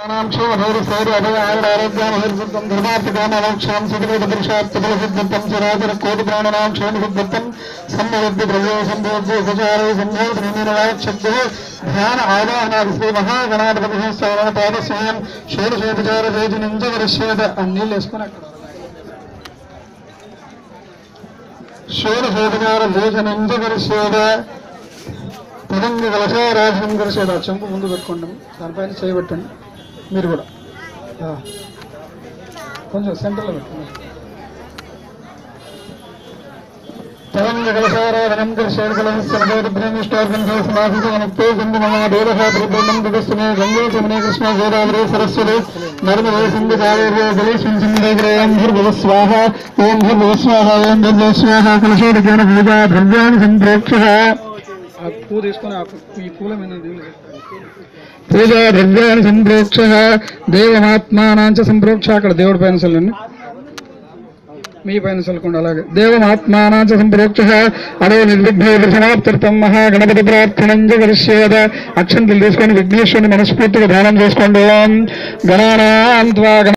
ध्यान आवाहन श्री महागणाधिपति पाद स्वयं षोडशोपचार भोजन పదంగా కలశారాధనం కలిసేది ఆ చెంపు ముందు పెట్టుకోండి, దానిపైన చేయబెట్టండి. మీరు కూడా కొంచెం సెంటర్లో పెట్టుకోండి. పదంగా కలశారాధనం కలిసేది కలశేర్గలమిష్టార్గంసమాధితో గంగే కృష్ణ గోదావరి సరస్వతి నర్మదే సింధు కావేరీ స్వాహ ఓం భూస్వాహ ఓం భూస్వాహ కలశోదకేన పూజా ద్రవ్యాన్ని సంప్రోక్ష పూ తీసుకుని ఈ పూల మీద పూజా ద్రవ్యాన్ని సంప్రోక్ష దేవమాత్మానాంచ సంప్రోక్ష. అక్కడ దేవుడి పైన చల్లండి, మీ పైన చల్లకుండా. అలాగే దేవమాత్మానాంచ సంప్రోక్ష అదే నిర్విఘ్నసమాప్త్యర్థం మహాగణపతి ప్రార్థనంజ కరిష్యేద. అక్షంతలు తీసుకొని విఘ్నేశ్వరుని మనస్ఫూర్తిగా ధ్యానం చేసుకోండి. గణానాం త్వా